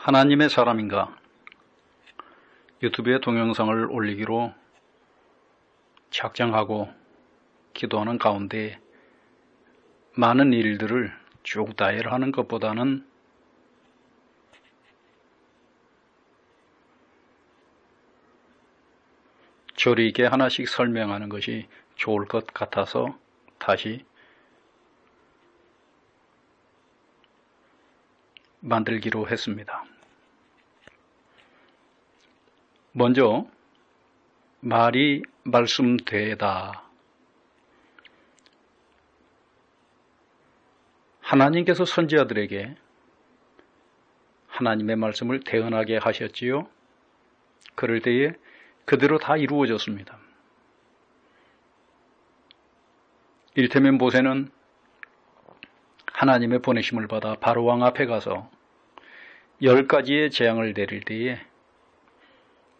하나님의 사람인가? 유튜브에 동영상을 올리기로 작정하고 기도하는 가운데 많은 일들을 쭉 다해하는 것보다는 조리 있게 하나씩 설명하는 것이 좋을 것 같아서 다시 만들기로 했습니다. 먼저 말이 말씀되다. 하나님께서 선지자들에게 하나님의 말씀을 대언하게 하셨지요. 그럴 때에 그대로 다 이루어졌습니다. 이를테면 모세는 하나님의 보내심을 받아 바로왕 앞에 가서 10가지의 재앙을 내릴 때에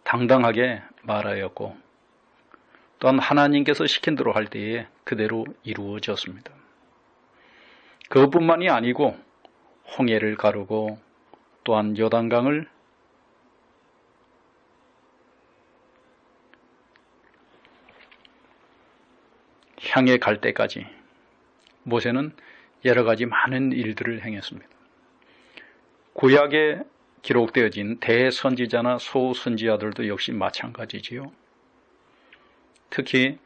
당당하게 말하였고, 또한 하나님께서 시킨 대로 할 때에 그대로 이루어졌습니다. 그것뿐만이 아니고 홍해를 가르고 또한 요단강을 향해 갈 때까지 모세는 여러 가지 많은 일들을 행했습니다. 구약에 기록되어진 대선지자나 소선지자들도 역시 마찬가지지요. 특히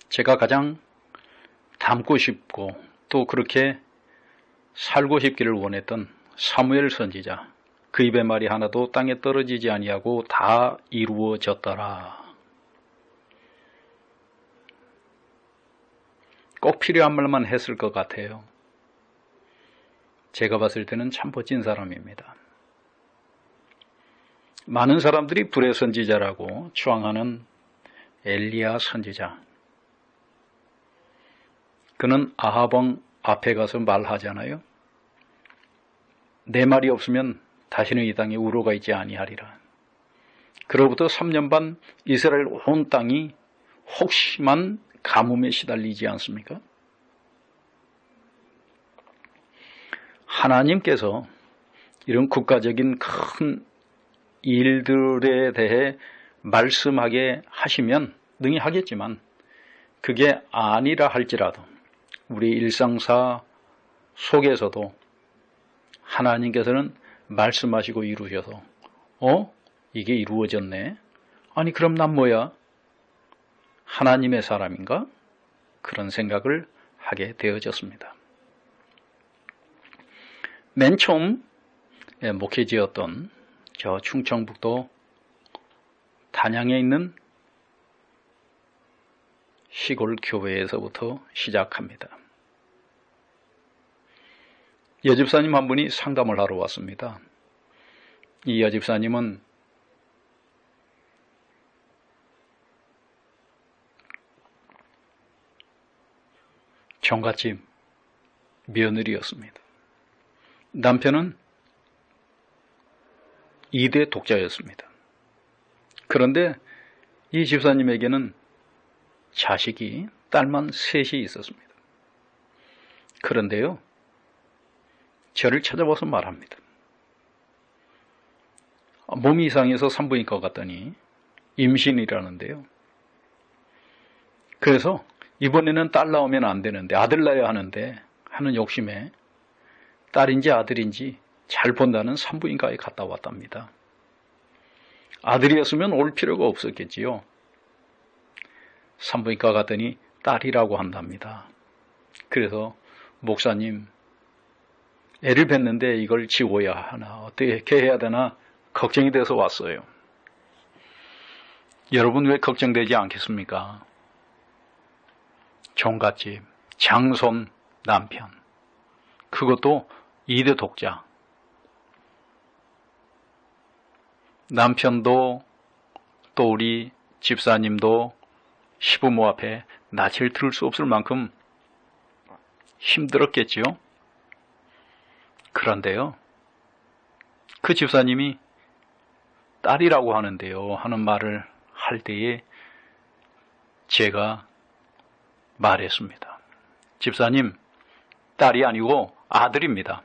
제가 가장 닮고 싶고 또 그렇게 살고 싶기를 원했던 사무엘 선지자, 그 입의 말이 하나도 땅에 떨어지지 아니하고 다 이루어졌더라. 꼭 필요한 말만 했을 것 같아요. 제가 봤을 때는 참 멋진 사람입니다. 많은 사람들이 불의 선지자라고 추앙하는 엘리야 선지자. 그는 아합 왕 앞에 가서 말하잖아요. 내 말이 없으면 다시는 이 땅에 우로가 있지 아니하리라. 그로부터 3년 반 이스라엘 온 땅이 혹심한 가뭄에 시달리지 않습니까? 하나님께서 이런 국가적인 큰 일들에 대해 말씀하게 하시면 능히 하겠지만, 그게 아니라 할지라도 우리 일상사 속에서도 하나님께서는 말씀하시고 이루셔서 이게 이루어졌네? 아니 그럼 난 뭐야? 하나님의 사람인가? 그런 생각을 하게 되어졌습니다. 맨 처음 목회지였던 저 충청북도 단양에 있는 시골 교회에서부터 시작합니다. 여집사님 한 분이 상담을 하러 왔습니다. 이 여집사님은 종갓집 며느리였습니다. 남편은 2대 독자였습니다. 그런데 이 집사님에게는 자식이 딸만 셋이 있었습니다. 그런데요, 저를 찾아와서 말합니다. 몸이 이상해서 산부인과 갔더니 임신이라는데요. 그래서 이번에는 딸 나오면 안 되는데 아들 낳아야 하는데 하는 욕심에 딸인지 아들인지 잘 본다는 산부인과에 갔다 왔답니다. 아들이었으면 올 필요가 없었겠지요. 산부인과 갔더니 딸이라고 한답니다. 그래서 목사님, 애를 뵀는데 이걸 지워야 하나, 어떻게 해야 되나 걱정이 돼서 왔어요. 여러분 왜 걱정되지 않겠습니까? 종갓집, 장손 남편, 그것도 2대 독자. 남편도 또 우리 집사님도 시부모 앞에 낯을 들을 수 없을 만큼 힘들었겠지요. 그런데요, 그 집사님이 딸이라고 하는데요 하는 말을 할 때에 제가 말했습니다. 집사님, 딸이 아니고 아들입니다.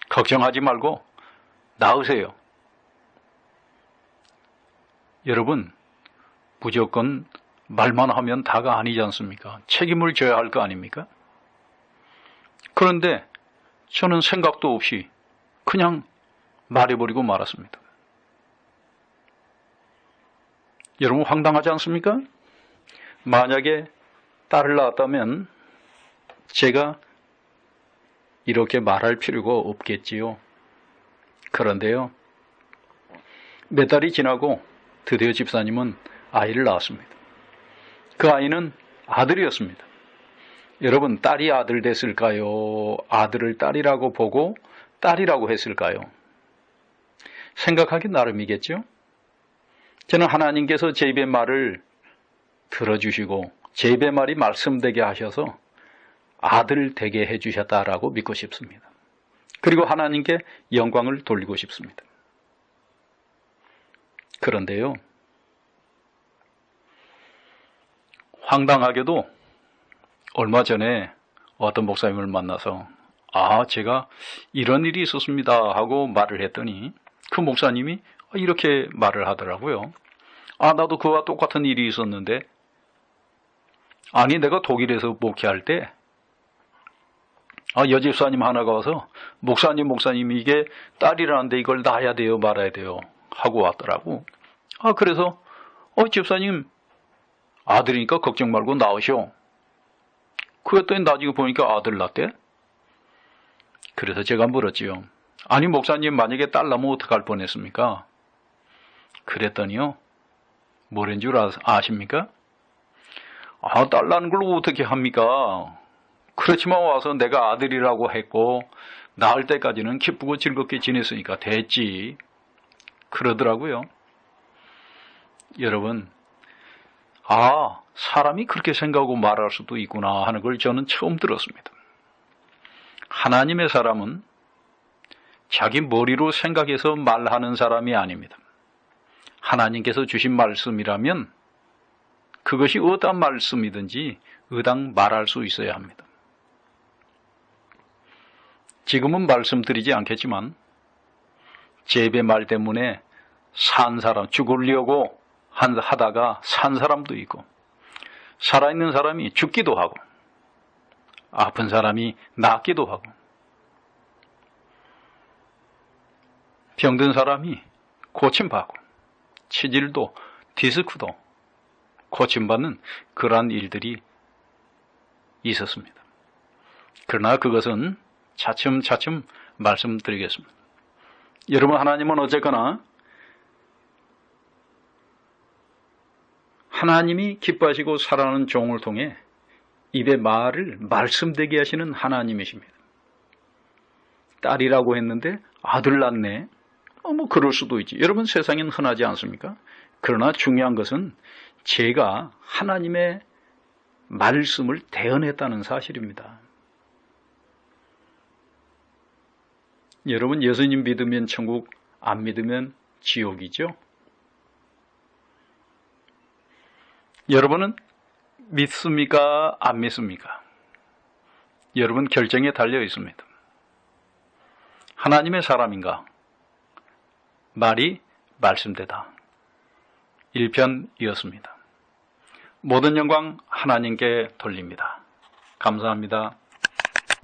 걱정하지 말고 낳으세요. 여러분, 무조건 말만 하면 다가 아니지 않습니까? 책임을 져야 할 거 아닙니까? 그런데 저는 생각도 없이 그냥 말해버리고 말았습니다. 여러분, 황당하지 않습니까? 만약에 딸을 낳았다면 제가 이렇게 말할 필요가 없겠지요. 그런데요, 몇 달이 지나고 드디어 집사님은 아이를 낳았습니다. 그 아이는 아들이었습니다. 여러분, 딸이 아들 됐을까요? 아들을 딸이라고 보고 딸이라고 했을까요? 생각하기 나름이겠죠? 저는 하나님께서 제 입의 말을 들어주시고 제 입의 말이 말씀되게 하셔서 아들 되게 해주셨다라고 믿고 싶습니다. 그리고 하나님께 영광을 돌리고 싶습니다. 그런데요, 황당하게도 얼마 전에 어떤 목사님을 만나서 제가 이런 일이 있었습니다 하고 말을 했더니 그 목사님이 이렇게 말을 하더라고요. 나도 그와 똑같은 일이 있었는데, 아니 내가 독일에서 목회할 때 여집사님 하나가 와서 목사님 이게 딸이라는데 이걸 낳아야 돼요 말아야 돼요 하고 왔더라고. 그래서 집사님 아들이니까 걱정 말고 낳으셔. 그랬더니 나중에 보니까 아들 낳대. 그래서 제가 물었지요. 아니 목사님 만약에 딸 낳으면 어떡할 뻔했습니까? 그랬더니요, 뭐란 줄 아십니까? 딸 낳는 걸 어떻게 합니까? 그렇지만 와서 내가 아들이라고 했고 낳을 때까지는 기쁘고 즐겁게 지냈으니까 됐지. 그러더라고요. 여러분, 사람이 그렇게 생각하고 말할 수도 있구나 하는 걸 저는 처음 들었습니다. 하나님의 사람은 자기 머리로 생각해서 말하는 사람이 아닙니다. 하나님께서 주신 말씀이라면 그것이 어떠한 말씀이든지 의당 말할 수 있어야 합니다. 지금은 말씀드리지 않겠지만 제 입의 말 때문에 산 사람, 죽으려고 하다가 산 사람도 있고, 살아있는 사람이 죽기도 하고, 아픈 사람이 낫기도 하고, 병든 사람이 고침받고, 치질도 디스크도 고침받는 그러한 일들이 있었습니다. 그러나 그것은 차츰차츰 말씀드리겠습니다. 여러분, 하나님은 어쨌거나 하나님이 기뻐하시고 사랑하는 종을 통해 입의 말을 말씀되게 하시는 하나님이십니다. 딸이라고 했는데 아들 낳네. 그럴 수도 있지. 여러분, 세상엔 흔하지 않습니까? 그러나 중요한 것은 제가 하나님의 말씀을 대언했다는 사실입니다. 여러분, 예수님 믿으면 천국, 안 믿으면 지옥이죠? 여러분은 믿습니까? 안 믿습니까? 여러분 결정에 달려 있습니다. 하나님의 사람인가? 말이 말씀되다. 1편이었습니다. 모든 영광 하나님께 돌립니다. 감사합니다.